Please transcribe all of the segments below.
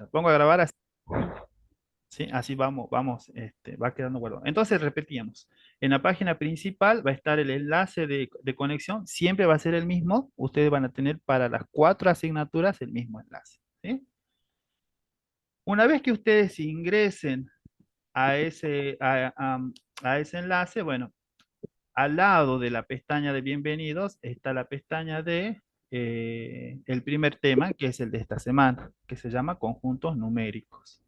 pongo a grabar así. ¿Sí? Así va quedando guardado. Entonces repetíamos. En la página principal va a estar el enlace de conexión, siempre va a ser el mismo. Ustedes van a tener para las cuatro asignaturas el mismo enlace. ¿Sí? Una vez que ustedes ingresen a a ese enlace, bueno, al lado de la pestaña de bienvenidos está la pestaña de el primer tema, que es el de esta semana, que se llama conjuntos numéricos.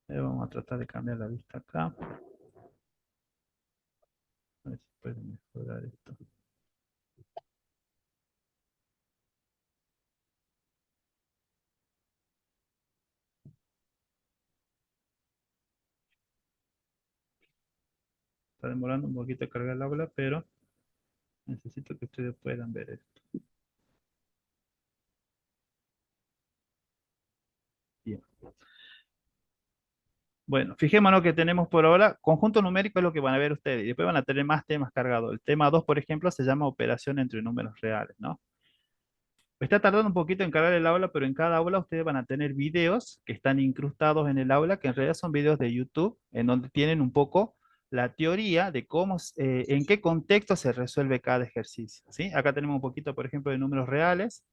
Vamos a tratar de cambiar la vista acá. A ver si puedo mejorar esto. Está demorando un poquito cargar el aula, pero necesito que ustedes puedan ver esto. Bien. Bueno, fijémonos que tenemos por ahora conjunto numérico es lo que van a ver ustedes. Y después van a tener más temas cargados. El tema 2, por ejemplo, se llama operación entre números reales, ¿no? Está tardando un poquito en cargar el aula, pero en cada aula ustedes van a tener videos que están incrustados en el aula, que en realidad son videos de YouTube, en donde tienen un poco la teoría de en qué contexto se resuelve cada ejercicio, ¿sí? Acá tenemos un poquito, por ejemplo, de números reales.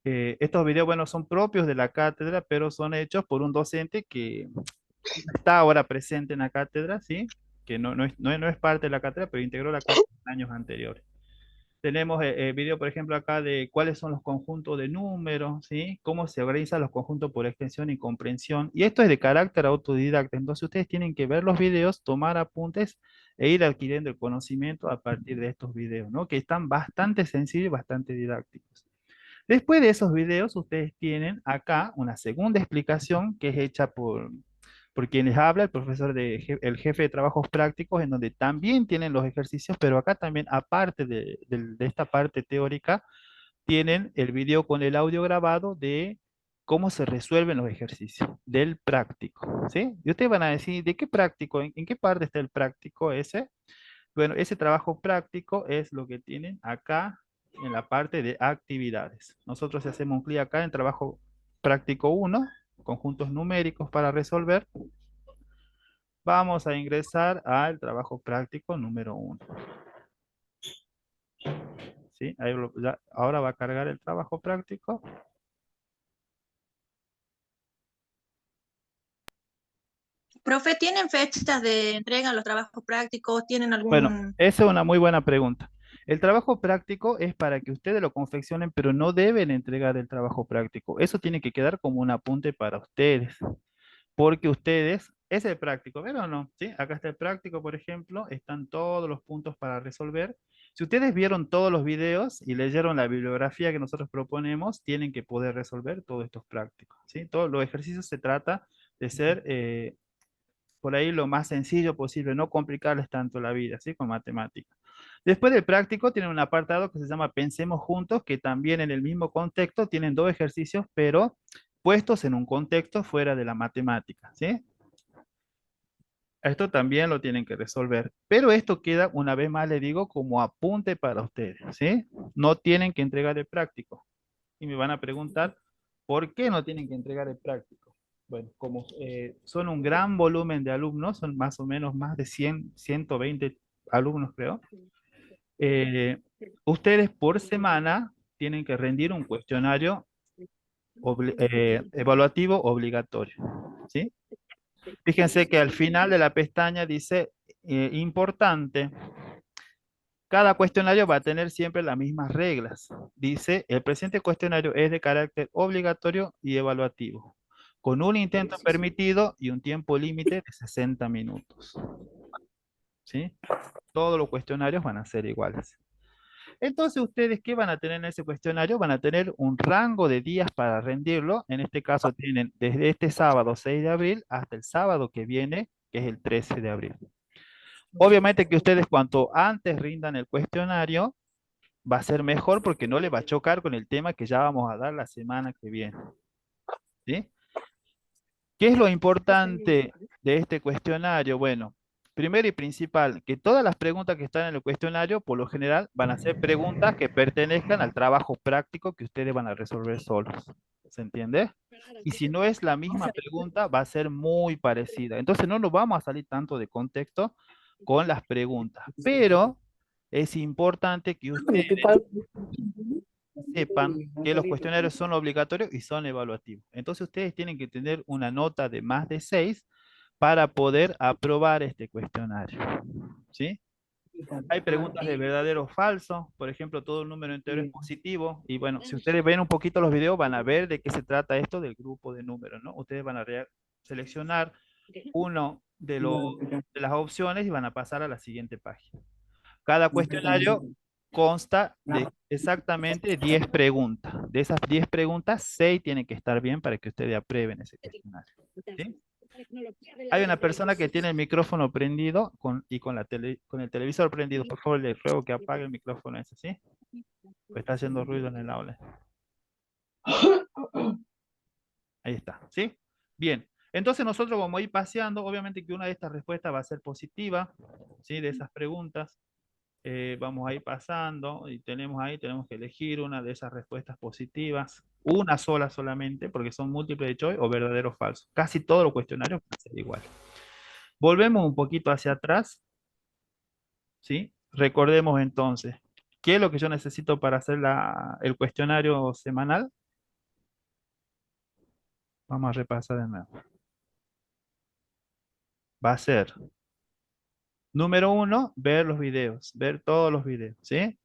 Estos videos, bueno, son propios de la cátedra, pero son hechos por un docente que está ahora presente en la cátedra, ¿sí? Que no es parte de la cátedra, pero integró la cátedra en años anteriores. Tenemos video, por ejemplo, acá de cuáles son los conjuntos de números, ¿sí? Cómo se organizan los conjuntos por extensión y comprensión. Y esto es de carácter autodidacta. Entonces ustedes tienen que ver los videos, tomar apuntes e ir adquiriendo el conocimiento a partir de estos videos, ¿no? Que están bastante sencillos y bastante didácticos. Después de esos videos, ustedes tienen acá una segunda explicación que es hecha por quien les habla, el profesor el jefe de trabajos prácticos, en donde también tienen los ejercicios, pero acá también, aparte de esta parte teórica, tienen el video con el audio grabado de cómo se resuelven los ejercicios, del práctico, ¿sí? Y ustedes van a decir, ¿de qué práctico? En qué parte está el práctico ese? Bueno, ese trabajo práctico es lo que tienen acá en la parte de actividades. Nosotros hacemos un clic acá en trabajo práctico uno, conjuntos numéricos para resolver. Vamos a ingresar al trabajo práctico número uno. ¿Sí? Ahora va a cargar el trabajo práctico. Profe, ¿tienen fechas de entrega en los trabajos prácticos? ¿Tienen Bueno, algún...? esa es una muy buena pregunta. El trabajo práctico es para que ustedes lo confeccionen, pero no deben entregar el trabajo práctico. Eso tiene que quedar como un apunte para ustedes. Porque ustedes, es el práctico, ¿ven o no? ¿Sí? Acá está el práctico, por ejemplo, están todos los puntos para resolver. Si ustedes vieron todos los videos y leyeron la bibliografía que nosotros proponemos, tienen que poder resolver todos estos prácticos, ¿sí? Todos los ejercicios se trata de ser por ahí lo más sencillo posible, no complicarles tanto la vida, ¿sí? Con matemáticas. Después del práctico tienen un apartado que se llama Pensemos Juntos, que también en el mismo contexto tienen dos ejercicios, pero puestos en un contexto fuera de la matemática, ¿sí? Esto también lo tienen que resolver, pero esto queda, una vez más le digo, como apunte para ustedes, ¿sí? No tienen que entregar el práctico. Y me van a preguntar, ¿por qué no tienen que entregar el práctico? Bueno, como son un gran volumen de alumnos, son más o menos más de 120 alumnos, creo. eh, Ustedes por semana tienen que rendir un cuestionario evaluativo obligatorio, ¿sí? Fíjense que al final de la pestaña dice importante. Cada cuestionario va a tener siempre las mismas reglas. Dice, el presente cuestionario es de carácter obligatorio y evaluativo, con un intento permitido y un tiempo límite de 60 minutos. ¿Sí? Todos los cuestionarios van a ser iguales. Entonces, ¿ustedes qué van a tener en ese cuestionario? Van a tener un rango de días para rendirlo. En este caso, tienen desde este sábado 6 de abril hasta el sábado que viene, que es el 13 de abril. Obviamente que ustedes cuanto antes rindan el cuestionario, va a ser mejor porque no le va a chocar con el tema que ya vamos a dar la semana que viene. ¿Sí? ¿Qué es lo importante de este cuestionario? Bueno, Primero y principal, que todas las preguntas que están en el cuestionario, por lo general, van a ser preguntas que pertenezcan al trabajo práctico que ustedes van a resolver solos. ¿Se entiende? Y si no es la misma pregunta, va a ser muy parecida. Entonces no nos vamos a salir tanto de contexto con las preguntas. Pero es importante que ustedes sepan que los cuestionarios son obligatorios y son evaluativos. Entonces ustedes tienen que tener una nota de más de 6 para poder aprobar este cuestionario. ¿Sí? Hay preguntas de verdadero o falso, por ejemplo, todo número entero es positivo, y bueno, si ustedes ven un poquito los videos van a ver de qué se trata esto del grupo de números, ¿no? Ustedes van a seleccionar uno de las opciones y van a pasar a la siguiente página. Cada cuestionario consta de exactamente 10 preguntas. De esas 10 preguntas, 6 tienen que estar bien para que ustedes aprueben ese cuestionario. ¿Sí? Hay una persona que tiene el micrófono prendido y con el televisor prendido. Por favor, le ruego que apague el micrófono ese, ¿sí? Pues está haciendo ruido en el aula. Ahí está, ¿sí? Bien. Entonces nosotros vamos a ir paseando. Obviamente que una de estas respuestas va a ser positiva, ¿sí? De esas preguntas. Vamos a ir pasando y tenemos que elegir una de esas respuestas positivas. Una sola solamente, porque son múltiples de choice o verdadero o falso. Casi todos los cuestionarios van a ser iguales. Volvemos un poquito hacia atrás. ¿Sí? Recordemos entonces, ¿qué es lo que yo necesito para hacer el cuestionario semanal? Vamos a repasar de nuevo. Va a ser, número uno, ver los videos, ver todos los videos, ¿sí?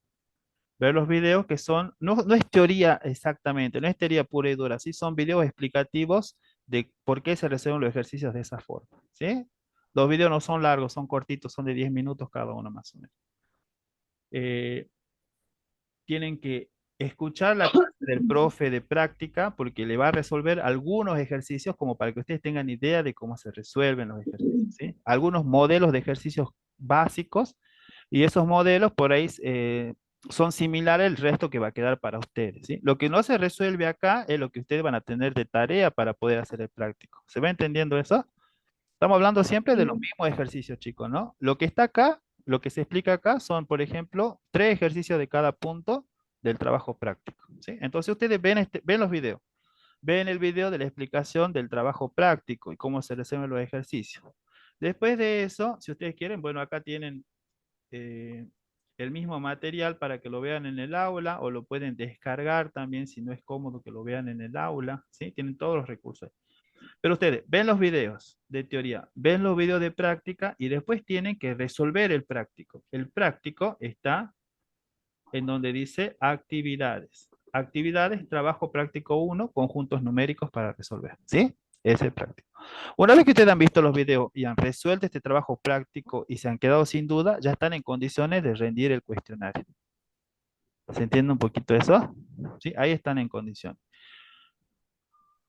Ver los videos que son, no es teoría exactamente, no es teoría pura y dura, ¿sí? Son videos explicativos de por qué se resuelven los ejercicios de esa forma, ¿sí? Los videos no son largos, son cortitos, son de 10 minutos cada uno más o menos. Eh, Tienen que escuchar la clase del profe de práctica porque le va a resolver algunos ejercicios como para que ustedes tengan idea de cómo se resuelven los ejercicios, ¿sí? Algunos modelos de ejercicios básicos y esos modelos por ahí son similares al resto que va a quedar para ustedes, ¿sí? Lo que no se resuelve acá es lo que ustedes van a tener de tarea para poder hacer el práctico. ¿Se va entendiendo eso? Estamos hablando siempre de los mismos ejercicios, chicos, ¿no? Lo que está acá, lo que se explica acá son, por ejemplo, 3 ejercicios de cada punto del trabajo práctico, ¿sí? Entonces ustedes ven los videos, ven el video de la explicación del trabajo práctico y cómo se resuelven los ejercicios. Después de eso, si ustedes quieren, bueno, acá tienen eh, el mismo material para que lo vean en el aula o lo pueden descargar también si no es cómodo que lo vean en el aula, ¿sí? Tienen todos los recursos. Pero ustedes ven los videos de teoría, ven los videos de práctica y después tienen que resolver el práctico. El práctico está en donde dice actividades. Actividades, trabajo práctico uno, conjuntos numéricos para resolver. ¿Sí? Ese es el práctico. Una vez que ustedes han visto los videos y han resuelto este trabajo práctico y se han quedado sin duda, ya están en condiciones de rendir el cuestionario. ¿Se entiende un poquito eso? ¿Sí? Ahí están en condiciones.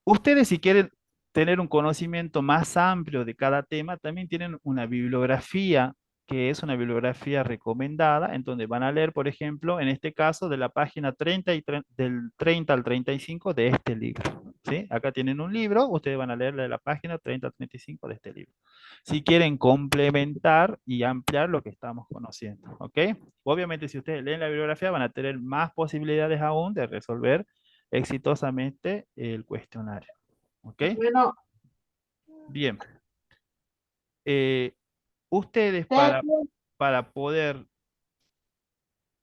Ustedes, si quieren tener un conocimiento más amplio de cada tema, también tienen una bibliografía que es una bibliografía recomendada, en donde van a leer, por ejemplo, en este caso, de la página 30 del 30 al 35 de este libro. ¿Sí? Acá tienen un libro, ustedes van a leer de la página 30 al 35 de este libro. Si quieren complementar y ampliar lo que estamos conociendo, ¿ok? Obviamente, si ustedes leen la bibliografía, van a tener más posibilidades aún de resolver exitosamente el cuestionario. ¿Ok? Bueno, Bien. Eh, Ustedes para poder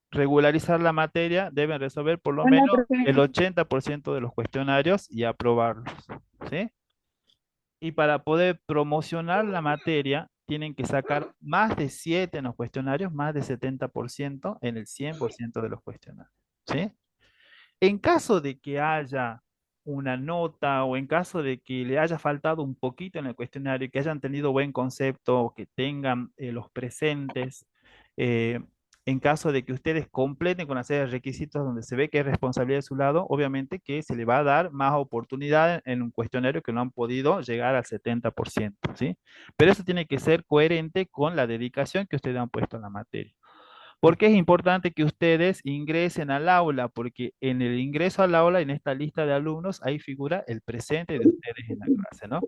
regularizar la materia deben resolver por lo bueno, menos profe. el 80% de los cuestionarios y aprobarlos. ¿Sí? Y para poder promocionar la materia, tienen que sacar más de 7 en los cuestionarios, más de 70% en el 100% de los cuestionarios. ¿Sí? En caso de que haya una nota o en caso de que le haya faltado un poquito en el cuestionario, que hayan tenido buen concepto, o que tengan los presentes, eh, en caso de que ustedes completen con una serie de requisitos donde se ve que es responsabilidad de su lado, obviamente que se le va a dar más oportunidad en un cuestionario que no han podido llegar al 70%, ¿sí? Pero eso tiene que ser coherente con la dedicación que ustedes han puesto en la materia. ¿Por qué es importante que ustedes ingresen al aula? Porque en el ingreso al aula, en esta lista de alumnos, ahí figura el presente de ustedes en la clase, ¿no?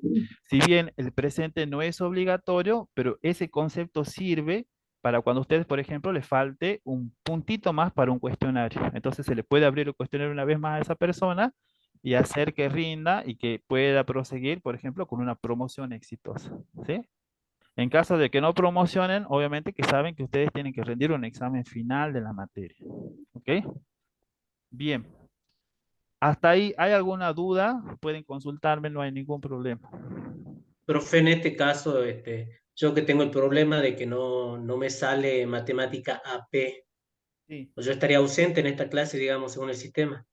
Si bien el presente no es obligatorio, pero ese concepto sirve para cuando a ustedes, por ejemplo, les falte un puntito más para un cuestionario. Entonces se le puede abrir el cuestionario una vez más a esa persona y hacer que rinda y que pueda proseguir, por ejemplo, con una promoción exitosa, ¿sí? En caso de que no promocionen, obviamente que saben que ustedes tienen que rendir un examen final de la materia. ¿Ok? Bien. Hasta ahí, ¿hay alguna duda? Pueden consultarme, no hay ningún problema. Profe, en este caso, yo que tengo el problema de que no me sale matemática AP, Sí. pues yo estaría ausente en esta clase, digamos, según el sistema.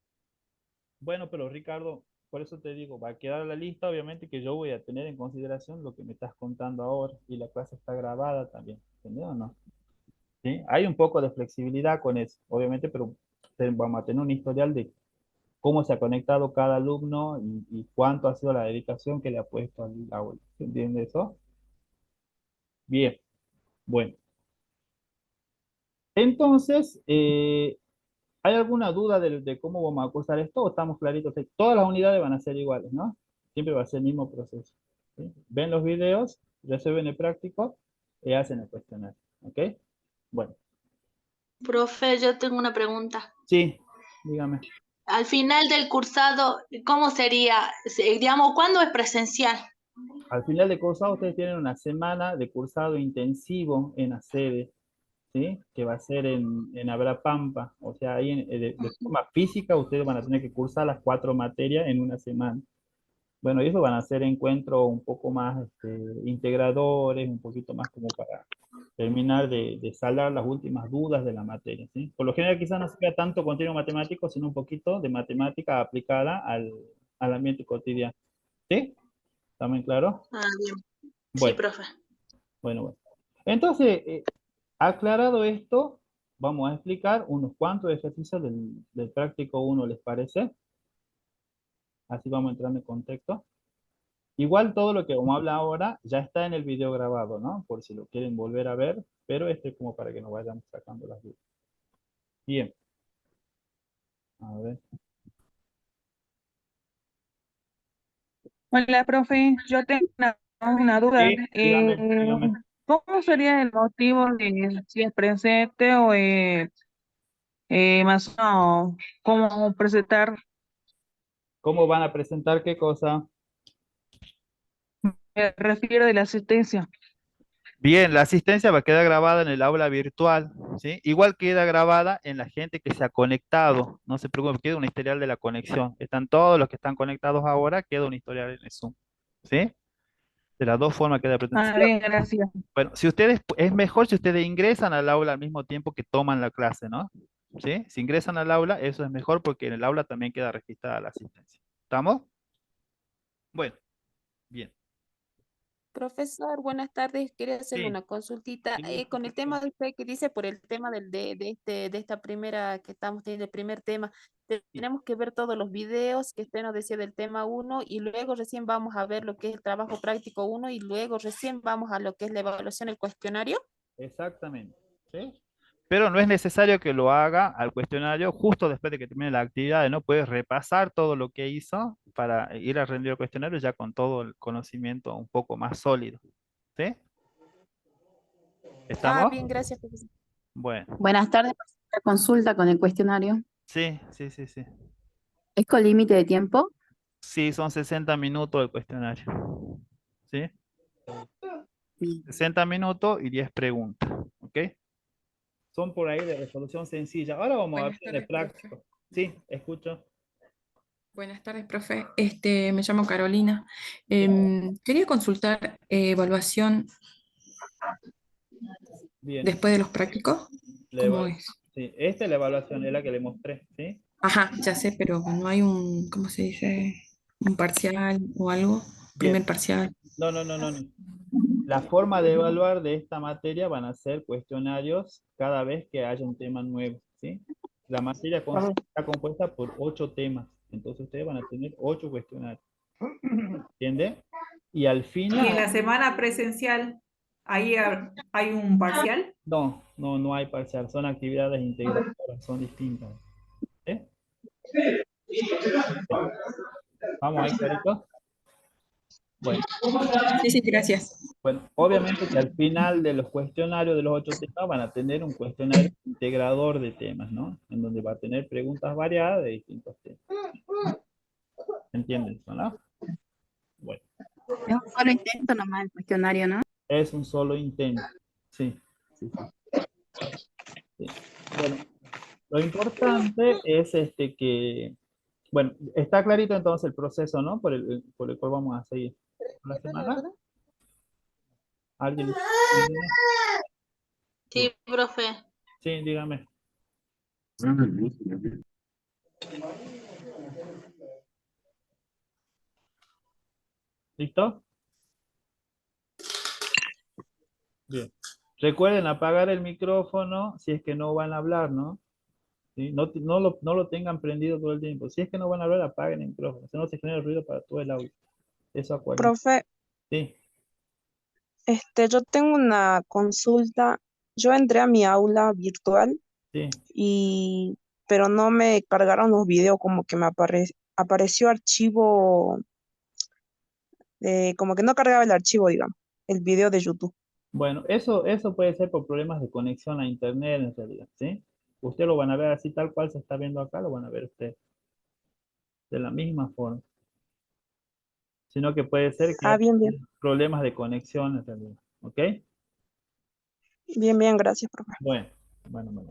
Bueno, pero Ricardo, por eso te digo, va a quedar la lista, obviamente que yo voy a tener en consideración lo que me estás contando ahora y la clase está grabada también, ¿entendido o no? ¿Sí? Hay un poco de flexibilidad con eso, obviamente, pero vamos a tener un historial de cómo se ha conectado cada alumno y cuánto ha sido la dedicación que le ha puesto al aula. ¿Se entiende eso? Bien, bueno. Entonces, ¿hay alguna duda de cómo vamos a cursar esto o estamos claritos? Todas las unidades van a ser iguales, ¿no? Siempre va a ser el mismo proceso. ¿Sí? Ven los videos, resuelven el práctico y hacen el cuestionario. ¿Ok? Bueno, Profe, yo tengo una pregunta. sí, dígame. Al final del cursado, ¿cómo sería? Digamos, ¿cuándo es presencial? Al final de cursado, ustedes tienen una semana de cursado intensivo en la sede, ¿sí? Que va a ser en Abrapampa. O sea, ahí de forma física ustedes van a tener que cursar las 4 materias en una semana. Bueno, y eso van a ser encuentros un poco más integradores, un poquito más como para terminar de saldar las últimas dudas de la materia, ¿sí? Por lo general quizás no sea tanto contenido matemático, sino un poquito de matemática aplicada al ambiente cotidiano. ¿Sí? ¿Estamos claros? Ah, bien. Sí, Bueno, profe. bueno. Entonces, aclarado esto, vamos a explicar unos cuantos ejercicios del práctico uno, ¿les parece? Así vamos entrando en contexto. Igual todo lo que vamos a hablar ahora ya está en el video grabado, ¿no? Por si lo quieren volver a ver, pero este es como para que nos vayamos sacando las dudas. Bien, a ver. Hola, profe. Yo tengo una duda. Sí, dígame, dígame. ¿Cómo sería el motivo de si es presente o más o cómo presentar? ¿Cómo van a presentar qué cosa? Me refiero de la asistencia. Bien, la asistencia va a quedar grabada en el aula virtual, ¿sí? Igual queda grabada en la gente que se ha conectado. No se preocupen, queda un historial de la conexión. Están todos los que están conectados ahora, queda un historial en el Zoom, ¿sí? De las dos formas queda presente. Ah, bien, gracias. Bueno, si ustedes, es mejor si ustedes ingresan al aula al mismo tiempo que toman la clase, ¿no? ¿Sí? Si ingresan al aula, eso es mejor porque en el aula también queda registrada la asistencia. ¿Estamos? Bueno, bien. Profesor, buenas tardes. Quería hacerle Sí, una consultita. sí, Con el sí. tema de usted que dice por el tema de esta primera que estamos teniendo, el primer tema, Sí. tenemos que ver todos los videos que usted nos decía del tema uno y luego recién vamos a ver lo que es el trabajo práctico uno y luego recién vamos a lo que es la evaluación, el cuestionario. Exactamente. ¿Sí? Pero no es necesario que lo haga al cuestionario justo después de que termine la actividad, ¿no? Puedes repasar todo lo que hizo para ir a rendir el cuestionario ya con todo el conocimiento un poco más sólido. ¿Sí? Ah, ¿Estamos? bien, gracias, profesor. Bueno, Buenas tardes. La consulta con el cuestionario. sí, sí, sí, sí. ¿Es con límite de tiempo? Sí, son 60 minutos el cuestionario. ¿Sí? Bien. 60 minutos y 10 preguntas. ¿Ok? Son por ahí de resolución sencilla. Ahora vamos a ver Buenas en el tardes, profe. práctico. Sí, escucho. Buenas tardes, profe. Me llamo Carolina. Quería consultar evaluación Bien. después de los prácticos. La ¿Cómo eva- es? sí, esta es la evaluación, es la que le mostré. ¿Sí? Ajá, ya sé, pero no hay un, ¿cómo se dice? Un parcial o algo. Bien. Primer parcial. No, no, no, no, no. La forma de evaluar de esta materia van a ser cuestionarios cada vez que haya un tema nuevo, ¿sí? La materia está compuesta por 8 temas, entonces ustedes van a tener 8 cuestionarios, ¿entiende? Y al Y en final, la semana presencial, Ahí hay un parcial. No hay parcial, son actividades integradas, son distintas. ¿Eh? Vamos ahí, clarito. Bueno, Sí, sí, gracias. bueno, obviamente que al final de los cuestionarios de los 8 temas van a tener un cuestionario integrador de temas, ¿no? En donde va a tener preguntas variadas de distintos temas. ¿Entienden eso, no? Bueno, Es un solo intento nomás el cuestionario, ¿no? es un solo intento. Sí, sí, sí. Bueno, lo importante es que, bueno, está clarito entonces el proceso, ¿no? Por el cual vamos a seguir la semana. ¿Alguien? Sí, profe. Sí, dígame. ¿Listo? Bien. Recuerden apagar el micrófono si es que no van a hablar, ¿no? ¿Sí? No lo tengan prendido todo el tiempo. Si es que no van a hablar, apaguen el micrófono. Si no, se genera ruido para todo el audio. Eso acuérdense. Profe, Sí. yo tengo una consulta. Yo entré a mi aula virtual Sí. pero no me cargaron los videos, como que apareció archivo, como que no cargaba el archivo, digamos, el video de YouTube. Bueno, eso puede ser por problemas de conexión a internet en realidad, ¿sí? Usted lo van a ver así tal cual se está viendo acá, lo van a ver usted de la misma forma. Sino que puede ser que Ah, haya bien, bien, problemas de conexión en realidad, ¿ok? bien, bien, gracias, profe. Bueno, bueno.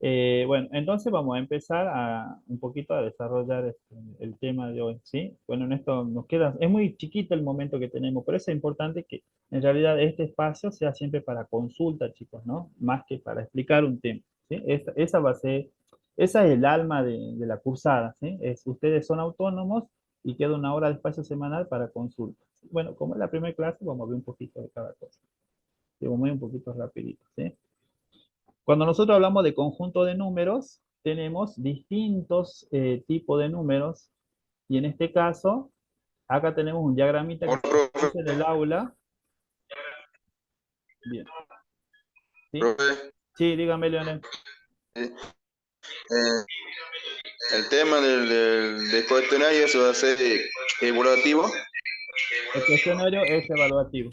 Bueno, entonces vamos a empezar un poquito a desarrollar el tema de hoy, ¿sí? Bueno, en esto nos queda, es muy chiquito el momento que tenemos, por eso es importante que en realidad este espacio sea siempre para consulta, chicos, ¿no? Más que para explicar un tema, ¿sí? Esa va a ser, esa es el alma de la cursada, ¿sí? Ustedes son autónomos y queda una hora de espacio semanal para consulta. Bueno, como es la primera clase, vamos a ver un poquito de cada cosa. Y vamos a ir un poquito rapidito, ¿sí? Cuando nosotros hablamos de conjunto de números, tenemos distintos tipos de números y en este caso, acá tenemos un diagramita que Hola, profe. se en el aula. Bien. ¿Sí? Profe, Sí, dígame, Leonel. eh, el tema del cuestionario se va a hacer evaluativo. El cuestionario es evaluativo.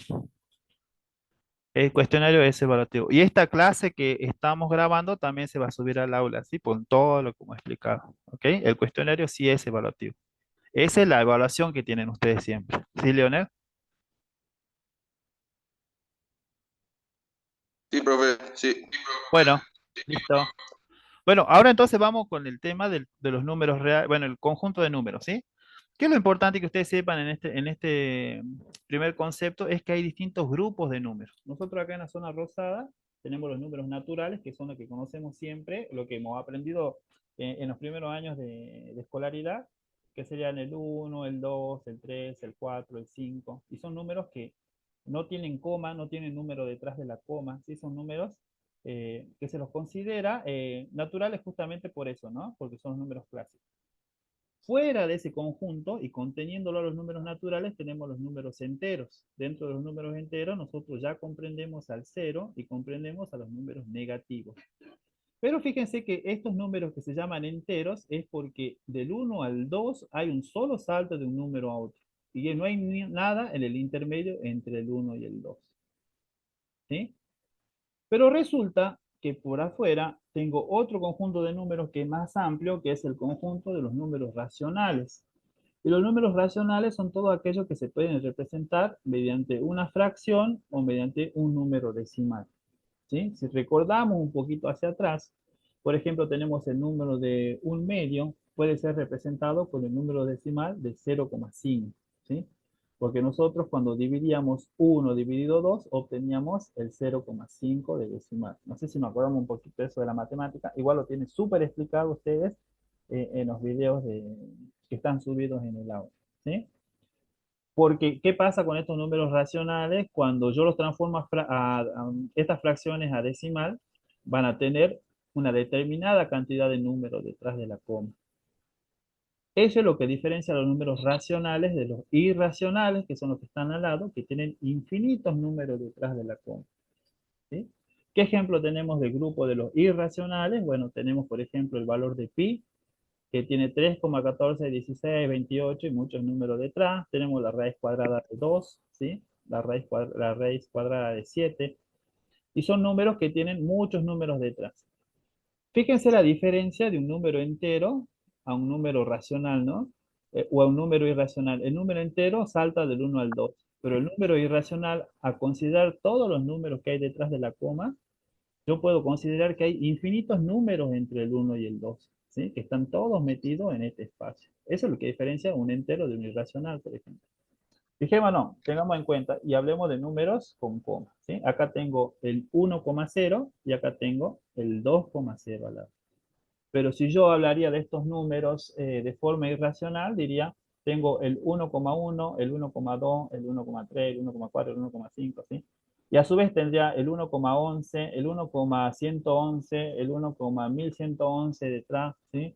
El cuestionario es evaluativo. Y esta clase que estamos grabando también se va a subir al aula, ¿sí? Con todo lo que hemos explicado. ¿Ok? El cuestionario sí es evaluativo. Esa es la evaluación que tienen ustedes siempre. ¿Sí, Leonel? Sí, profe, sí. Bueno, listo. Bueno, ahora entonces vamos con el tema de los números reales, bueno, el conjunto de números, ¿sí? ¿Qué es lo importante que ustedes sepan en este primer concepto? Es que hay distintos grupos de números. Nosotros acá en la zona rosada tenemos los números naturales, que son los que conocemos siempre, lo que hemos aprendido en los primeros años de escolaridad, que serían el 1, el 2, el 3, el 4, el 5, y son números que no tienen coma, no tienen número detrás de la coma, ¿sí? Son números que se los considera naturales justamente por eso, ¿no? Porque son números clásicos. Fuera de ese conjunto y conteniéndolo a los números naturales, tenemos los números enteros. Dentro de los números enteros, nosotros ya comprendemos al cero y comprendemos a los números negativos. Pero fíjense que estos números que se llaman enteros es porque del 1 al 2 hay un solo salto de un número a otro. Y no hay nada en el intermedio entre el 1 y el 2. ¿Sí? Pero resulta que por afuera tengo otro conjunto de números que es más amplio, que es el conjunto de los números racionales. Y los números racionales son todos aquellos que se pueden representar mediante una fracción o mediante un número decimal. ¿Sí? Si recordamos un poquito hacia atrás, por ejemplo, tenemos el número de un medio, puede ser representado por el número decimal de 0,5. ¿Sí? Porque nosotros cuando dividíamos 1 dividido 2, obteníamos el 0,5 de decimal. No sé si nos acordamos un poquito de eso de la matemática. Igual lo tienen súper explicado ustedes en los videos que están subidos en el aula. ¿Sí? Porque, ¿qué pasa con estos números racionales? Cuando yo los transformo a estas fracciones a decimal, van a tener una determinada cantidad de números detrás de la coma. Eso es lo que diferencia los números racionales de los irracionales, que son los que están al lado, que tienen infinitos números detrás de la coma. ¿Sí? ¿Qué ejemplo tenemos del grupo de los irracionales? Bueno, tenemos, por ejemplo, el valor de pi, que tiene 3,14, 16, 28 y muchos números detrás. Tenemos la raíz cuadrada de 2, ¿sí? La raíz cuadrada de 7. Y son números que tienen muchos números detrás. Fíjense la diferencia de un número entero a un número racional, ¿no? O a un número irracional. El número entero salta del 1 al 2, pero el número irracional, a considerar todos los números que hay detrás de la coma, yo puedo considerar que hay infinitos números entre el 1 y el 2, ¿sí? Que están todos metidos en este espacio. Eso es lo que diferencia un entero de un irracional, por ejemplo. Fijémonos, tengamos en cuenta y hablemos de números con coma, ¿sí? Acá tengo el 1,0 y acá tengo el 2,0 al lado. Pero si yo hablaría de estos números de forma irracional, diría, tengo el 1,1, el 1,2, el 1,3, el 1,4, el 1,5, ¿sí? Y a su vez tendría el 1,11, el 1,111, el 1,1111 detrás, ¿sí?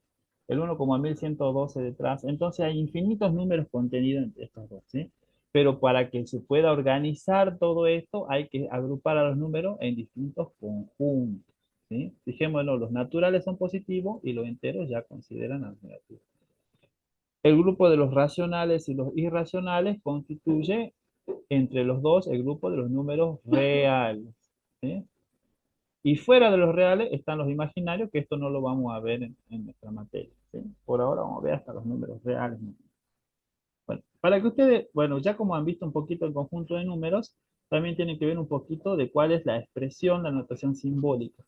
El 1,1112 detrás. Entonces hay infinitos números contenidos entre estos dos, ¿sí? Pero para que se pueda organizar todo esto, hay que agrupar a los números en distintos conjuntos, ¿sí? Fijémonos, los naturales son positivos y los enteros ya consideran a los negativos. El grupo de los racionales y los irracionales constituye entre los dos el grupo de los números reales, ¿sí? Y fuera de los reales están los imaginarios, que esto no lo vamos a ver en nuestra materia, ¿sí? Por ahora vamos a ver hasta los números reales, ¿no? Bueno, para que ustedes, bueno, ya como han visto un poquito el conjunto de números, también tienen que ver un poquito de cuál es la expresión, la notación simbólica.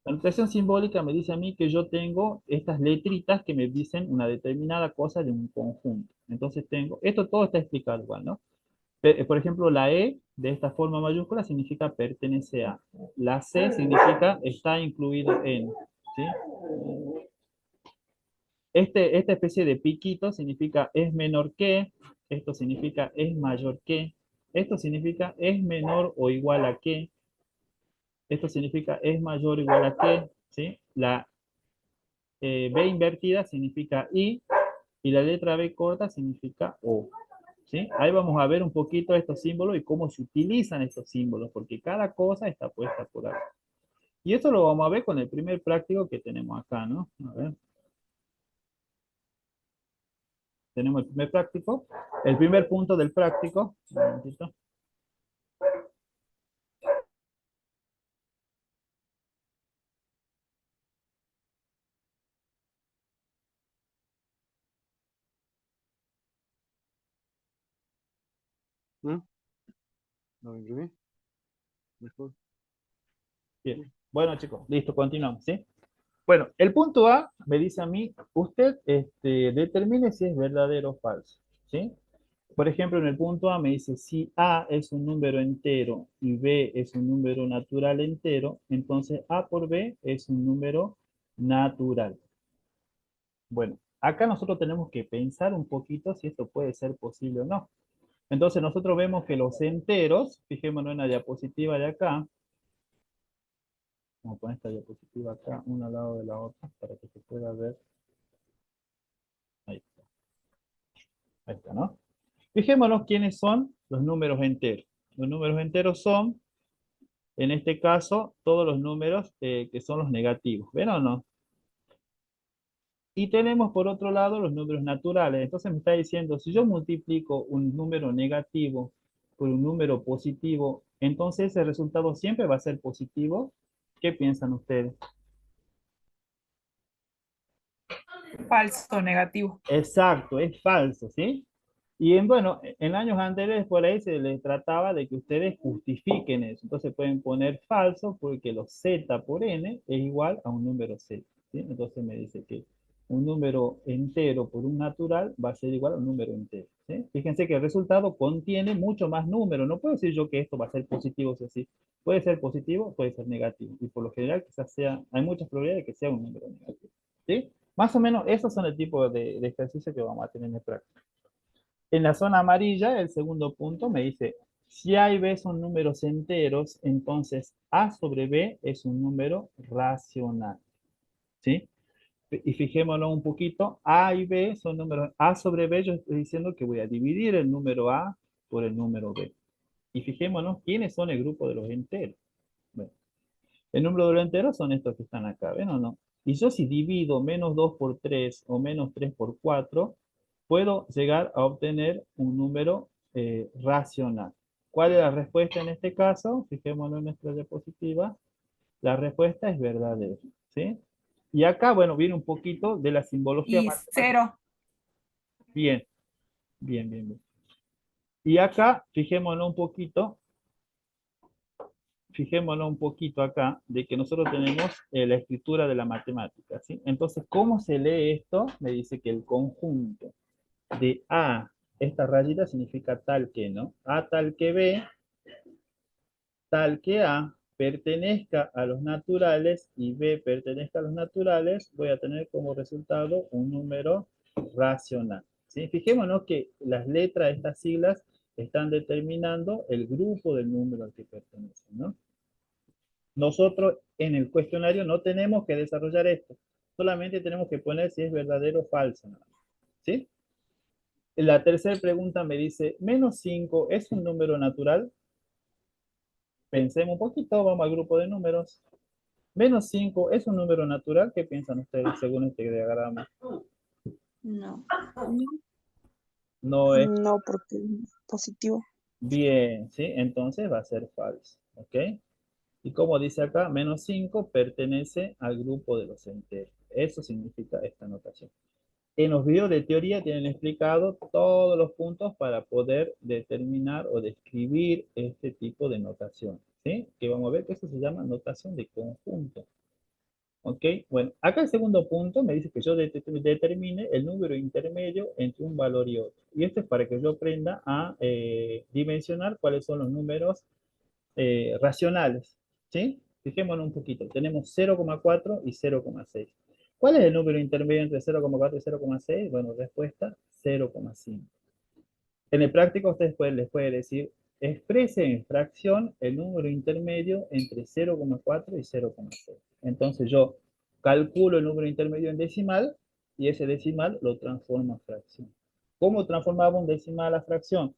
La notación simbólica me dice a mí que yo tengo estas letritas que me dicen una determinada cosa de un conjunto. Entonces tengo, esto todo está explicado igual, ¿no? Por ejemplo, la E de esta forma mayúscula significa pertenece a. La C significa está incluido en, ¿sí? Esta especie de piquito significa es menor que, esto significa es mayor que, esto significa es menor o igual a que, esto significa es mayor o igual a que, ¿sí? La B invertida significa y la letra B corta significa O, ¿sí? Ahí vamos a ver un poquito estos símbolos y cómo se utilizan estos símbolos, porque cada cosa está puesta por ahí. Y esto lo vamos a ver con el primer práctico que tenemos acá, ¿no? A ver. Tenemos el primer práctico, el primer punto del práctico. Un momentito. ¿Lo imprimí? Mejor. Bien. Bueno, chicos, listo, continuamos, ¿sí? Bueno, el punto A me dice a mí, usted determine si es verdadero o falso, ¿sí? Por ejemplo, en el punto A me dice, si A es un número entero y B es un número natural entero, entonces A por B es un número natural. Bueno, acá nosotros tenemos que pensar un poquito si esto puede ser posible o no. Entonces nosotros vemos que los enteros, fijémonos en la diapositiva de acá, vamos a poner esta diapositiva acá, una al lado de la otra, para que se pueda ver. Ahí está. Ahí está, ¿no? Fijémonos quiénes son los números enteros. Los números enteros son, en este caso, todos los números que son los negativos. ¿Ven o no? Y tenemos por otro lado los números naturales. Entonces me está diciendo, si yo multiplico un número negativo por un número positivo, entonces el resultado siempre va a ser positivo. ¿Qué piensan ustedes? Falso, negativo. Exacto, es falso, ¿sí? Y bueno, en años anteriores por ahí se les trataba de que ustedes justifiquen eso. Entonces pueden poner falso porque los z por n es igual a un número z, ¿sí? Entonces me dice que un número entero por un natural va a ser igual a un número entero, ¿sí? Fíjense que el resultado contiene mucho más números. No puedo decir yo que esto va a ser positivo o así. Puede ser positivo, puede ser negativo. Y por lo general quizás sea, hay muchas probabilidades de que sea un número negativo, ¿sí? Más o menos esos son el tipo de ejercicio que vamos a tener en el práctica. En la zona amarilla, el segundo punto me dice, si A y B son números enteros, entonces A sobre B es un número racional, ¿sí? Y fijémonos un poquito, A y B son números, A sobre B, yo estoy diciendo que voy a dividir el número A por el número B. Y fijémonos quiénes son el grupo de los enteros. Bueno, el número de los enteros son estos que están acá, ¿ven o no? Y yo si divido menos 2 por 3 o menos 3 por 4, puedo llegar a obtener un número racional. ¿Cuál es la respuesta en este caso? Fijémonos en nuestra diapositiva. La respuesta es verdadera, ¿sí? Y acá, bueno, viene un poquito de la simbología Y matemática. 0. Bien, bien, bien, bien. Y acá, fijémonos un poquito acá, de que nosotros tenemos la escritura de la matemática, ¿sí? Entonces, ¿cómo se lee esto? Me dice que el conjunto de A, esta rayita significa tal que, ¿no? A tal que B, tal que A pertenezca a los naturales y B pertenezca a los naturales, voy a tener como resultado un número racional, ¿sí? Fijémonos que las letras de estas siglas están determinando el grupo del número al que pertenecen, ¿no? Nosotros en el cuestionario no tenemos que desarrollar esto, solamente tenemos que poner si es verdadero o falso, ¿no? ¿Sí? La tercera pregunta me dice, ¿menos 5 es un número natural? Pensemos un poquito, vamos al grupo de números. Menos 5 es un número natural. ¿Qué piensan ustedes según este diagrama? No. No es No, porque es positivo. bien, ¿sí? Entonces va a ser falso, ¿ok? Y como dice acá, menos 5 pertenece al grupo de los enteros. Eso significa esta notación. En los videos de teoría tienen explicado todos los puntos para poder determinar o describir este tipo de notación, ¿sí? Que vamos a ver que eso se llama notación de conjunto. ¿Ok? Bueno, acá el segundo punto me dice que yo determine el número intermedio entre un valor y otro. Y esto es para que yo aprenda a dimensionar cuáles son los números racionales, ¿sí? Fijémonos un poquito. Tenemos 0,4 y 0,6. ¿Cuál es el número intermedio entre 0,4 y 0,6? Bueno, respuesta 0,5. En el práctico, ustedes les puede decir, exprese en fracción el número intermedio entre 0,4 y 0,6. Entonces yo calculo el número intermedio en decimal y ese decimal lo transformo a fracción. ¿Cómo transformamos un decimal a fracción?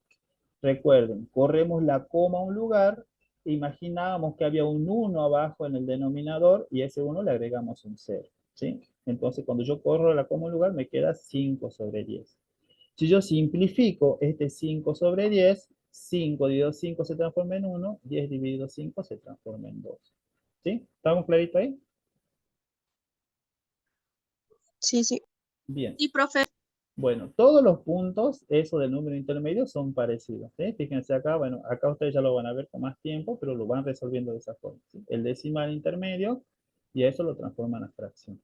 Recuerden, corremos la coma a un lugar, imaginábamos que había un 1 abajo en el denominador y a ese 1 le agregamos un 0, ¿sí? Entonces cuando yo corro la coma a un lugar me queda 5 sobre 10. Si yo simplifico este 5 sobre 10, 5 dividido 5 se transforma en 1, 10 dividido 5 se transforma en 2. ¿Sí? ¿Estamos claritos ahí? Sí, sí. Bien. Sí, profe. Bueno, todos los puntos, eso del número intermedio, son parecidos, ¿sí? Fíjense acá, bueno, acá ustedes ya lo van a ver con más tiempo, pero lo van resolviendo de esa forma, ¿sí? El decimal intermedio, y a eso lo transforman a fracción.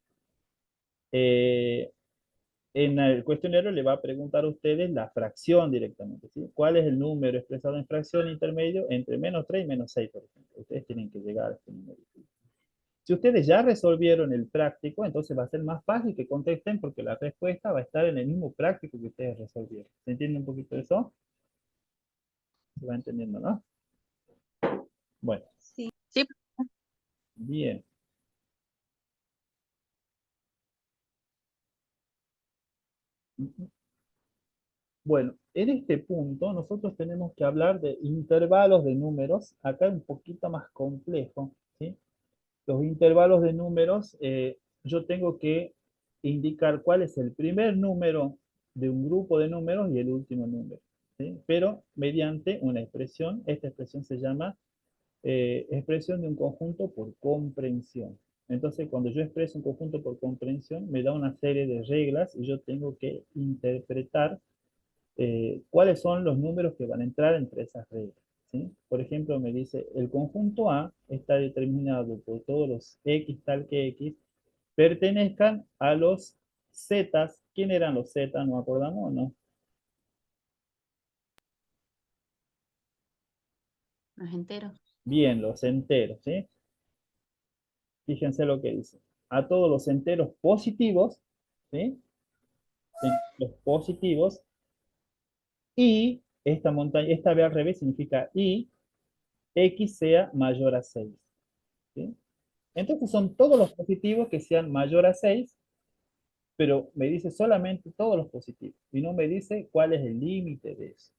En el cuestionario le va a preguntar a ustedes la fracción directamente, ¿sí? ¿Cuál es el número expresado en fracción intermedio entre menos 3 y menos 6, por ejemplo? Ustedes tienen que llegar a este número. Si ustedes ya resolvieron el práctico, entonces va a ser más fácil que contesten porque la respuesta va a estar en el mismo práctico que ustedes resolvieron. ¿Se entiende un poquito eso? Se va entendiendo, ¿no? Bueno, Sí. Sí. bien. Bueno, en este punto nosotros tenemos que hablar de intervalos de números. Acá es un poquito más complejo, ¿sí? Los intervalos de números, yo tengo que indicar cuál es el primer número de un grupo de números y el último número, ¿sí? Pero mediante una expresión, esta expresión se llama expresión de un conjunto por comprensión. Entonces, cuando yo expreso un conjunto por comprensión, me da una serie de reglas y yo tengo que interpretar cuáles son los números que van a entrar entre esas reglas, ¿sí? Por ejemplo, me dice, el conjunto A está determinado por todos los X tal que X pertenezcan a los Z. ¿Quién eran los Z? ¿Nos acordamos o no? Los enteros. Bien, los enteros, ¿sí? Fíjense lo que dice. A todos los enteros positivos, ¿sí? Los positivos, y esta montaña, esta B al revés significa y X sea mayor a 6, ¿sí? Entonces son todos los positivos que sean mayor a 6 pero me dice solamente todos los positivos y no me dice cuál es el límite de eso.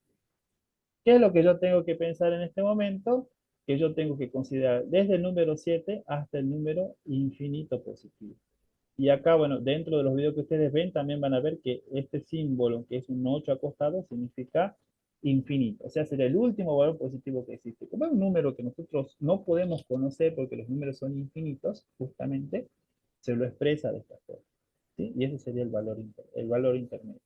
¿Qué es lo que yo tengo que pensar en este momento? Que yo tengo que considerar desde el número 7 hasta el número infinito positivo. Y acá, bueno, dentro de los videos que ustedes ven, también van a ver que este símbolo, que es un 8 acostado, significa infinito. O sea, será el último valor positivo que existe. Como es un número que nosotros no podemos conocer porque los números son infinitos, justamente, se lo expresa de esta forma. ¿Sí? Y ese sería el valor intermedio.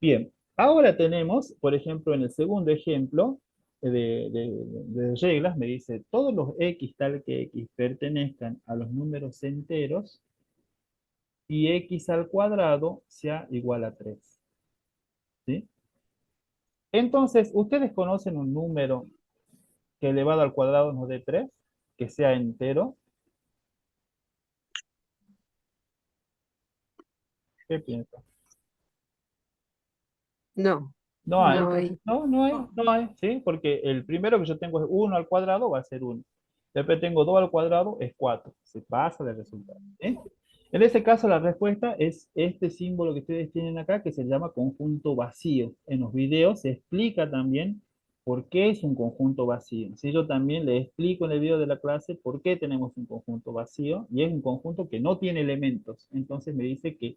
Bien, ahora tenemos, por ejemplo, en el segundo ejemplo de reglas, me dice, todos los x tal que x pertenezcan a los números enteros y x al cuadrado sea igual a 3. ¿Sí? Entonces, ¿ustedes conocen un número que elevado al cuadrado nos dé 3? Que sea entero. ¿Qué piensan? No, No hay. no hay. No hay, ¿sí? Porque el primero que yo tengo es 1 al cuadrado, va a ser 1. Después tengo 2 al cuadrado, es 4. Se pasa de resultado. ¿Sí? En ese caso, la respuesta es este símbolo que ustedes tienen acá, que se llama conjunto vacío. En los videos se explica también por qué es un conjunto vacío. Si yo también le explico en el video de la clase por qué tenemos un conjunto vacío, y es un conjunto que no tiene elementos. Entonces me dice que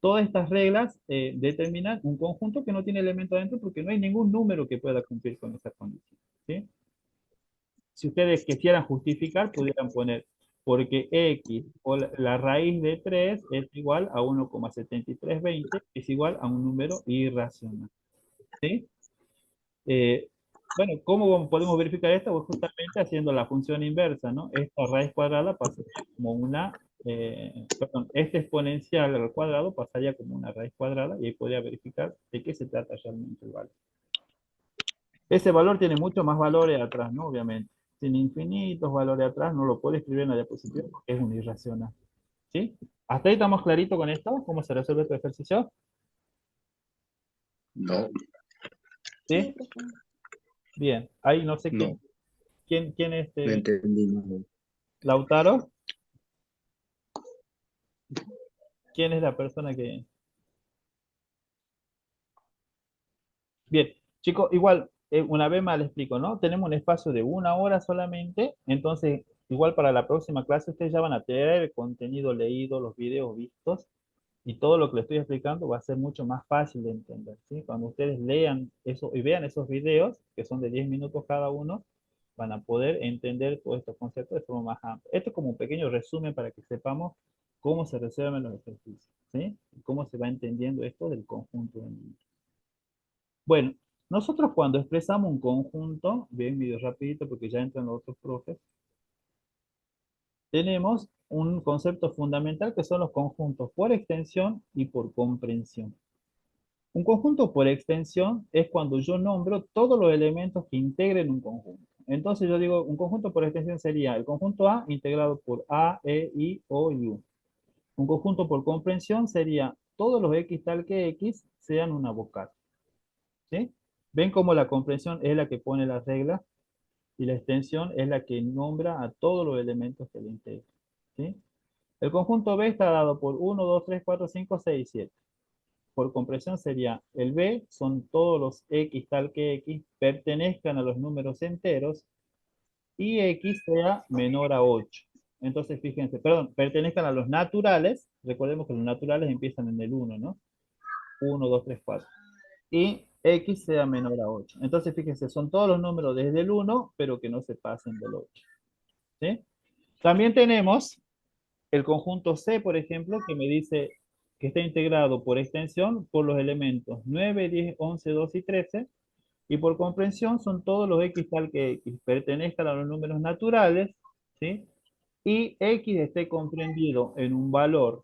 todas estas reglas determinan un conjunto que no tiene elementos adentro porque no hay ningún número que pueda cumplir con esa condición. ¿Sí? Si ustedes quisieran justificar, pudieran poner porque x o la raíz de 3 es igual a 1,7320, es igual a un número irracional. ¿Sí? Bueno, ¿cómo podemos verificar esto? Pues justamente haciendo la función inversa, ¿no? Esta raíz cuadrada pasaría como una, perdón, este exponencial al cuadrado pasaría como una raíz cuadrada y ahí podría verificar de qué se trata realmente el valor. Ese valor tiene mucho más valores atrás, ¿no? Obviamente. Tiene infinitos valores atrás, no lo puede escribir en la diapositiva porque es un irracional. ¿Sí? ¿Hasta ahí estamos claritos con esto? ¿Cómo se resuelve este ejercicio? No, ¿Sí? Bien. Ahí no sé no, quién es no entendí nada. Lautaro. ¿Quién es la persona que...? Bien, chicos, igual, una vez más les explico, ¿no? Tenemos un espacio de 1 hora solamente, entonces, igual para la próxima clase ustedes ya van a tener el contenido leído, los videos vistos, y todo lo que les estoy explicando va a ser mucho más fácil de entender, ¿sí? Cuando ustedes lean eso y vean esos videos, que son de 10 minutos cada uno, van a poder entender todos estos conceptos de forma más amplia. Esto es como un pequeño resumen para que sepamos cómo se resuelven los ejercicios, ¿sí? Y cómo se va entendiendo esto del conjunto de números. Bueno, nosotros cuando expresamos un conjunto, bien medio rapidito porque ya entran los otros profes, tenemos un concepto fundamental que son los conjuntos por extensión y por comprensión. Un conjunto por extensión es cuando yo nombro todos los elementos que integren un conjunto. Entonces yo digo, un conjunto por extensión sería el conjunto A integrado por A, E, I, O y U. Un conjunto por comprensión sería todos los X tal que X sean una vocal. ¿Sí? ¿Ven cómo la comprensión es la que pone las reglas y la extensión es la que nombra a todos los elementos que le integran? ¿Sí? El conjunto B está dado por 1, 2, 3, 4, 5, 6, 7. Por comprensión sería el B, son todos los X tal que X pertenezcan a los números enteros y X sea menor a 8. Entonces, fíjense, perdón, pertenezcan a los naturales. Recordemos que los naturales empiezan en el 1, ¿no? 1, 2, 3, 4. Y X sea menor a 8. Entonces, fíjense, son todos los números desde el 1, pero que no se pasen del 8. ¿Sí? También tenemos el conjunto C, por ejemplo, que me dice que está integrado por extensión por los elementos 9, 10, 11, 12 y 13. Y por comprensión son todos los X tal que X pertenezcan a los números naturales, ¿sí? Y X esté comprendido en un valor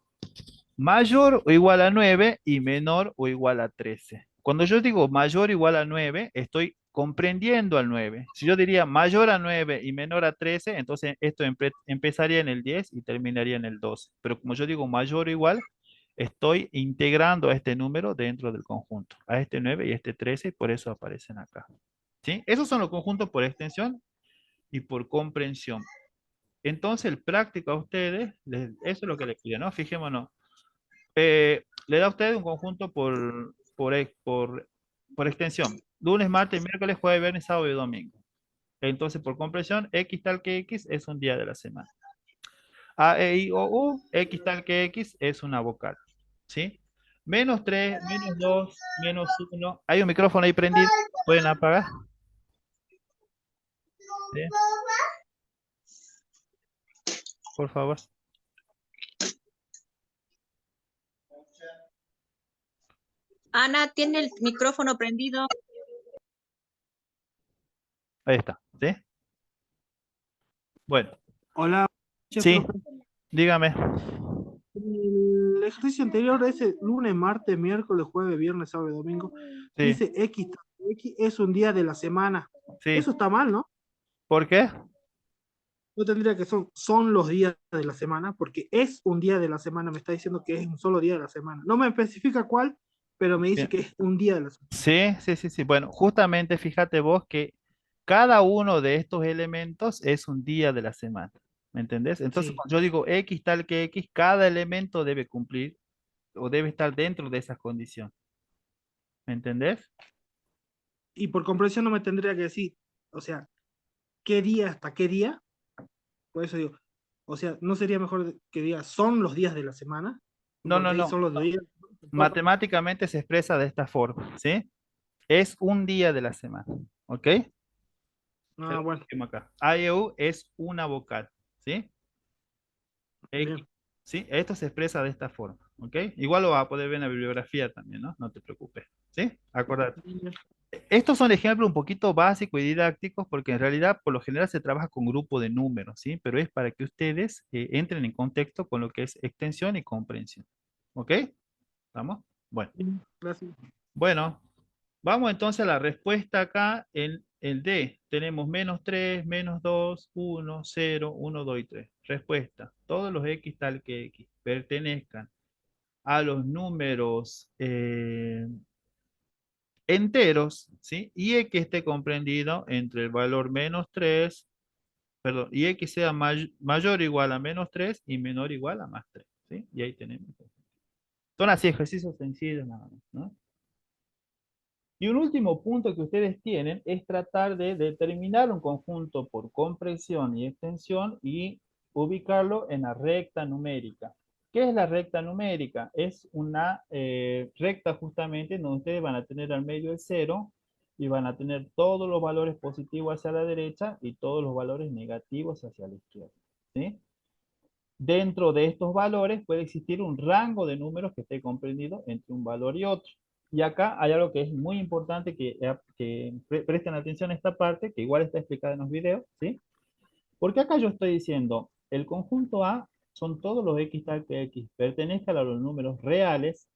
mayor o igual a 9 y menor o igual a 13. Cuando yo digo mayor o igual a 9, estoy comprendiendo al 9. Si yo diría mayor a 9 y menor a 13, entonces esto empezaría en el 10 y terminaría en el 12. Pero como yo digo mayor o igual, estoy integrando a este número dentro del conjunto, a este 9 y este 13, y por eso aparecen acá. ¿Sí? Esos son los conjuntos por extensión y por comprensión. Entonces, el práctico a ustedes, eso es lo que les pido, ¿no? Fijémonos. Le da a usted un conjunto por extensión. Lunes, martes, miércoles, jueves, viernes, sábado y domingo. Entonces, por comprensión, X tal que X es un día de la semana. A, E, I, O, U, X tal que X es una vocal. ¿Sí? Menos 3, menos 2, menos 1. Hay un micrófono ahí prendido. ¿Pueden apagar? ¿Sí? Por favor. Ana, tiene el micrófono prendido. Ahí está. ¿Sí? Bueno. Hola, Sí, profe. dígame. El ejercicio anterior, ese lunes, martes, miércoles, jueves, viernes, sábado y domingo, Sí, dice X es un día de la semana. sí. Eso está mal, ¿no? ¿Por qué? No tendría que son los días de la semana, porque es un día de la semana, me está diciendo que es un solo día de la semana. No me especifica cuál, pero me dice Bien. que es un día de la semana. Sí, sí, sí, sí. Bueno, justamente fíjate vos que cada uno de estos elementos es un día de la semana. ¿Me entendés? Entonces, Sí. cuando yo digo X tal que X, cada elemento debe cumplir o debe estar dentro de esas condiciones. ¿Me entendés? Y por comprensión no me tendría que decir, o sea, qué día hasta qué día. Por eso digo, o sea, ¿no sería mejor que diga son los días de la semana? No, no, Porque ahí no. son los días. Matemáticamente se expresa de esta forma, ¿sí? Es un día de la semana, ¿ok? Ah, bueno, Acá. A, E, U es una vocal, ¿sí? X, bien. ¿sí? Esto se expresa de esta forma, ¿ok? Igual lo vas a poder ver en la bibliografía también, ¿no? No te preocupes, ¿sí? Acuérdate. Estos son ejemplos un poquito básicos y didácticos porque en realidad por lo general se trabaja con grupo de números, ¿sí? Pero es para que ustedes entren en contexto con lo que es extensión y comprensión, ¿ok? ¿Estamos? Bueno. Gracias. Bueno, vamos entonces a la respuesta acá en el D. Tenemos menos 3, menos 2, 1, 0, 1, 2 y 3. Respuesta. Todos los X tal que X pertenezcan a los números enteros, ¿sí? Y X esté comprendido entre el valor menos 3, perdón, y X sea mayor o igual a menos 3 y menor o igual a más 3, ¿sí? Y ahí tenemos. Son así ejercicios sencillos nada más, ¿no? Y un último punto que ustedes tienen es tratar de determinar un conjunto por comprensión y extensión y ubicarlo en la recta numérica. ¿Qué es la recta numérica? Es una recta justamente donde ustedes van a tener al medio el 0 y van a tener todos los valores positivos hacia la derecha y todos los valores negativos hacia la izquierda, ¿sí? Dentro de estos valores puede existir un rango de números que esté comprendido entre un valor y otro. Y acá hay algo que es muy importante que presten atención a esta parte, que igual está explicada en los videos, ¿sí? Porque acá yo estoy diciendo, el conjunto A son todos los X tal que X, pertenezcan a los números reales,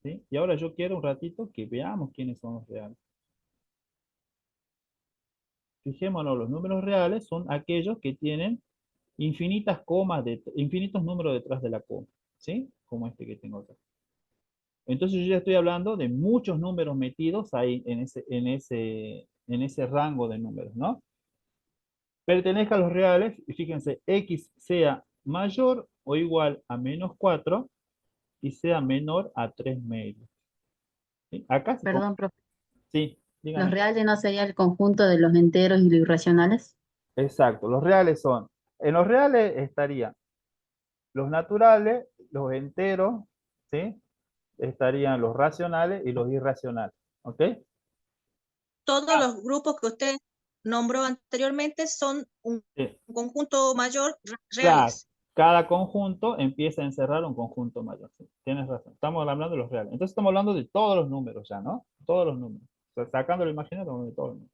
¿sí? Y ahora yo quiero un ratito que veamos quiénes son los reales. Fijémonos, los números reales son aquellos que tienen infinitas comas, infinitos números detrás de la coma, ¿sí? Como este que tengo acá. Entonces yo ya estoy hablando de muchos números metidos ahí en ese rango de números, ¿no? Pertenezca a los reales, y fíjense, X sea mayor o igual a menos 4 y sea menor a 3 medios. ¿Sí? Acá se... Perdón, profe. Sí, ¿Los dígame. reales no sería el conjunto de los enteros y los irracionales? Exacto, los reales son... En los reales estarían los naturales, los enteros, ¿sí? Estarían los racionales y los irracionales, ¿ok? Todos los grupos que usted nombró anteriormente son un Sí. conjunto mayor Claro, reales. cada conjunto empieza a encerrar un conjunto mayor. Sí, tienes razón. Estamos hablando de los reales. Entonces estamos hablando de todos los números ya, ¿no? Todos los números. O sea, sacando lo imaginario, estamos hablando de todos los números.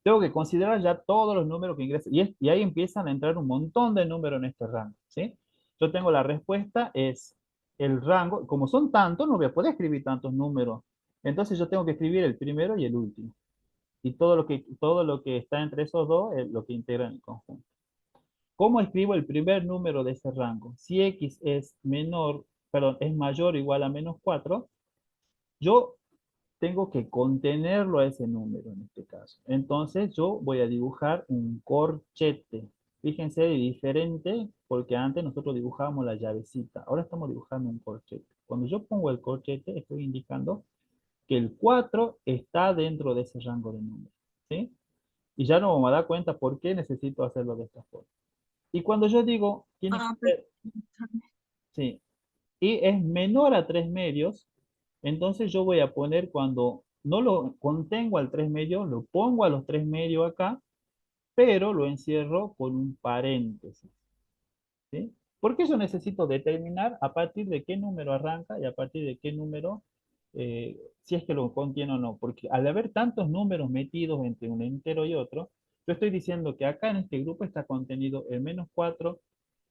Tengo que considerar ya todos los números que ingresan. Y ahí empiezan a entrar un montón de números en este rango, ¿sí? Yo tengo la respuesta, es el rango. Como son tantos, no voy a poder escribir tantos números. Entonces yo tengo que escribir el primero y el último. Y todo lo que está entre esos dos es lo que integran el conjunto. ¿Cómo escribo el primer número de ese rango? Si X es es mayor o igual a menos 4, yo tengo que contenerlo a ese número en este caso. Entonces yo voy a dibujar un corchete. Fíjense, diferente, porque antes nosotros dibujábamos la llavecita, ahora estamos dibujando un corchete. Cuando yo pongo el corchete, estoy indicando que el 4 está dentro de ese rango de números, ¿sí? Y ya no me da cuenta por qué necesito hacerlo de esta forma. Y cuando yo digo, tiene que ser, sí, y es menor a 3 medios, entonces yo voy a poner cuando no lo contengo al 3 medios, lo pongo a los 3 medios acá, pero lo encierro con un paréntesis, ¿sí? Porque yo necesito determinar a partir de qué número arranca y a partir de qué número, si es que lo contiene o no. Porque al haber tantos números metidos entre un entero y otro, yo estoy diciendo que acá en este grupo está contenido el -4,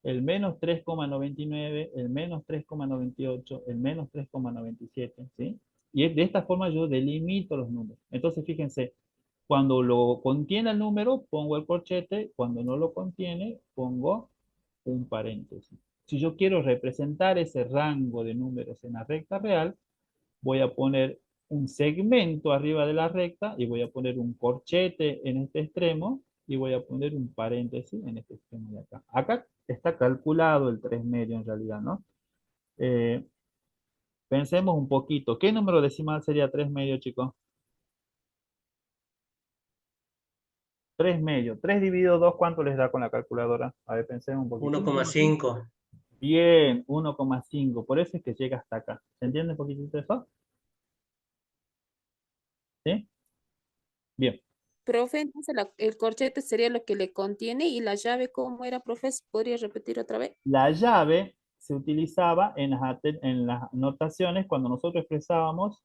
el -3,99, el -3,98, el -3,97, ¿sí? Y de esta forma yo delimito los números. Entonces, fíjense, cuando lo contiene el número, pongo el corchete, cuando no lo contiene, pongo un paréntesis. Si yo quiero representar ese rango de números en la recta real, voy a poner un segmento arriba de la recta y voy a poner un corchete en este extremo y voy a poner un paréntesis en este extremo de acá. Acá está calculado el 3 medio en realidad, ¿no? Pensemos un poquito. ¿Qué número decimal sería 3 medio, chicos? 3 medio. 3 dividido 2, ¿cuánto les da con la calculadora? A ver, pensemos un poquito. 1,5. Bien, 1,5. Por eso es que llega hasta acá. ¿Se entiende un poquitito eso? ¿Sí? Bien. Profe, entonces el corchete sería lo que le contiene y la llave, ¿cómo era, profe? ¿Podría repetir otra vez? La llave se utilizaba en las notaciones cuando nosotros expresábamos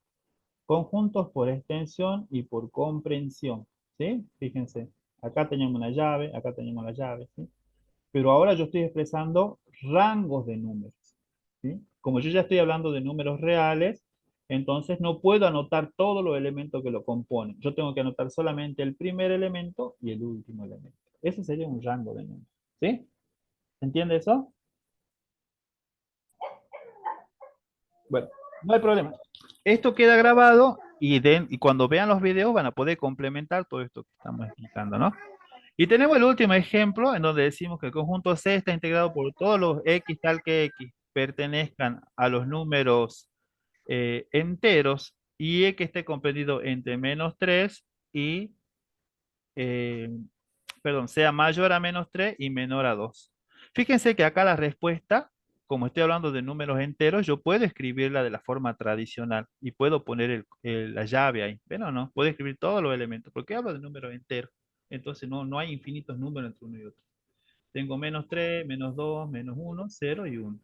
conjuntos por extensión y por comprensión, ¿sí? Fíjense, acá teníamos una llave, acá teníamos la llave, ¿sí? Pero ahora yo estoy expresando rangos de números, ¿sí? Como yo ya estoy hablando de números reales, entonces no puedo anotar todos los elementos que lo componen. Yo tengo que anotar solamente el primer elemento y el último elemento. Ese sería un rango de números, ¿sí? ¿Se entiende eso? Bueno, no hay problema. Esto queda grabado y cuando vean los videos van a poder complementar todo esto que estamos explicando, ¿no? Y tenemos el último ejemplo en donde decimos que el conjunto C está integrado por todos los X tal que X pertenezcan a los números enteros y E que esté comprendido entre -3 y, perdón, sea mayor a -3 y menor a 2. Fíjense que acá la respuesta, como estoy hablando de números enteros, yo puedo escribirla de la forma tradicional y puedo poner la llave ahí. ¿Ven o no? Puedo escribir todos los elementos porque hablo de números enteros. Entonces no hay infinitos números entre uno y otro. Tengo -3, -2, -1, 0 y 1.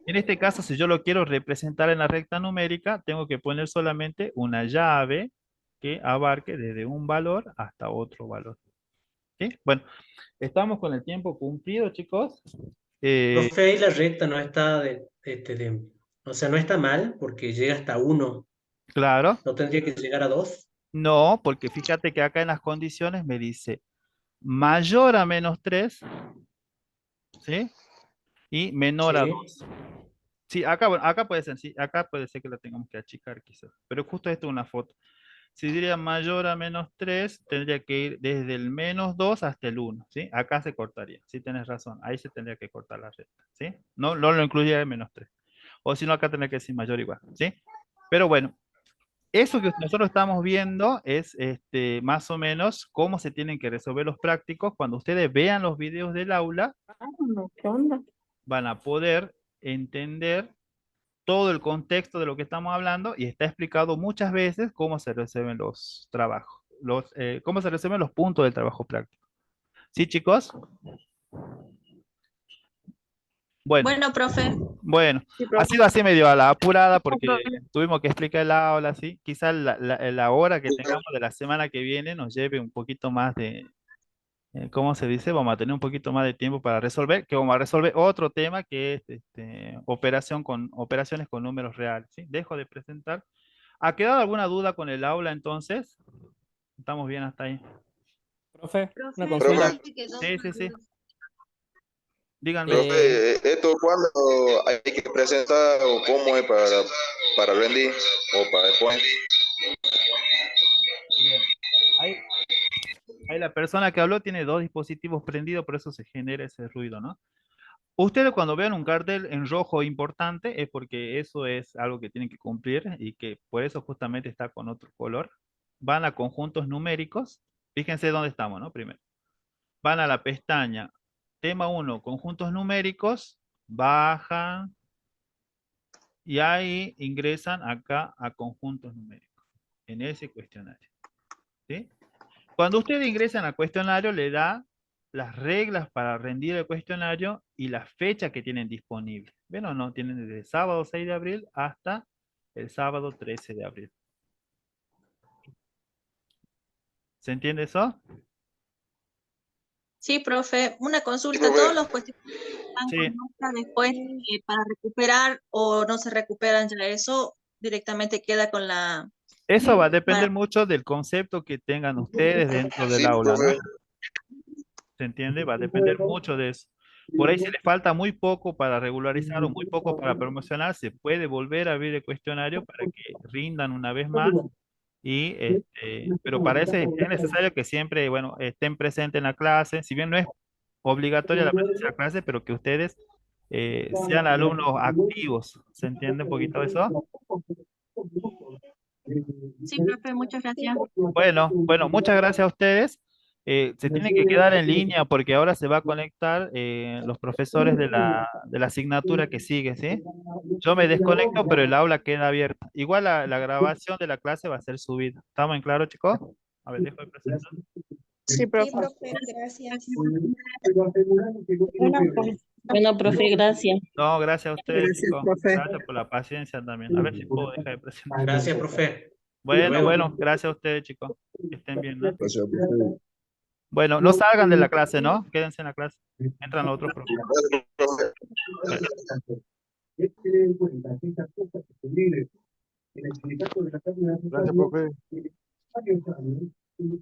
En este caso, si yo lo quiero representar en la recta numérica, tengo que poner solamente una llave que abarque desde un valor hasta otro valor. ¿Sí? Bueno, estamos con el tiempo cumplido, chicos. Profe, ahí la recta no está o sea, no está mal porque llega hasta 1. Claro. ¿No tendría que llegar a 2? No, porque fíjate que acá en las condiciones me dice mayor a -3, ¿sí? Y menor a 2. Sí, acá, bueno, acá puede ser, sí, acá puede ser que la tengamos que achicar quizás. Pero justo esto es una foto. Si diría mayor a -3, tendría que ir desde el -2 hasta el 1, ¿sí? Acá se cortaría, sí tienes razón, ahí se tendría que cortar la recta, ¿sí? No lo incluiría el -3. O si no, acá tendría que decir mayor o igual, ¿sí? Pero bueno, eso que nosotros estamos viendo es más o menos cómo se tienen que resolver los prácticos. Cuando ustedes vean los videos del aula, ¿Qué onda? van a poder entender todo el contexto de lo que estamos hablando y está explicado muchas veces cómo se resuelven los trabajos, cómo se resuelven los puntos del trabajo práctico. ¿Sí, chicos? Bueno, profe. Bueno, Sí, ha profe. sido así medio a la apurada porque tuvimos que explicar el aula, así. Quizás la hora que tengamos de la semana que viene nos lleve un poquito más de, ¿cómo se dice? Vamos a tener un poquito más de tiempo para resolver, que vamos a resolver otro tema que es operaciones con números reales, ¿sí? Dejo de presentar. ¿Ha quedado alguna duda con el aula entonces? Estamos bien hasta ahí. Profe, una Profe, consulta. ahí te quedó Sí, una sí, sí. duda. Díganme. Profe, ¿esto cuándo hay que presentar o cómo es para rendir o para después? Bien. Ahí la la persona que habló tiene dos dispositivos prendidos, por eso se genera ese ruido, ¿no? Ustedes cuando vean un cartel en rojo importante es porque eso es algo que tienen que cumplir y que por eso justamente está con otro color. Van a conjuntos numéricos. Fíjense dónde estamos, ¿no? Primero. Van a la pestaña tema 1, conjuntos numéricos, bajan y ahí ingresan acá a conjuntos numéricos, en ese cuestionario. ¿Sí? Cuando ustedes ingresan al cuestionario, le da las reglas para rendir el cuestionario y la fecha que tienen disponible. ¿Ven o no? Tienen desde el sábado 6 de abril hasta el sábado 13 de abril. ¿Se entiende eso? Sí, profe, una consulta, profe. todos los cuestionarios están Sí. con nota después para recuperar o no se recuperan ya eso, directamente queda con la... Eso va a depender para- mucho del concepto que tengan ustedes dentro del Sí, aula, ¿no? profe. ¿Se entiende? Va a depender mucho de eso. Por ahí si les falta muy poco para regularizar o muy poco para promocionar, se puede volver a abrir el cuestionario para que rindan una vez más. Y, pero para eso es necesario que siempre, bueno, estén presentes en la clase. Si bien no es obligatoria la presencia en la clase, pero que ustedes sean alumnos activos. ¿Se entiende un poquito eso? Sí, profe, muchas gracias. Bueno, muchas gracias a ustedes. Se tienen que quedar en línea porque ahora se va a conectar los profesores de la asignatura que sigue, ¿sí? Yo me desconecto, pero el aula queda abierta. Igual la grabación de la clase va a ser subida. ¿Estamos en claro, chicos? A ver, dejo de presentar. Sí, profe. Gracias. Bueno, profe, gracias. No, gracias a ustedes, Gracias, chicos. profe. Gracias por la paciencia también. A ver si puedo dejar de presentar. Gracias, profe. Bueno, gracias a ustedes, chicos. Que estén bien, ¿no? Gracias, profe. Bueno, no salgan de la clase, ¿no? Quédense en la clase. Entran otros profesores. Gracias, profe. Gracias, profe.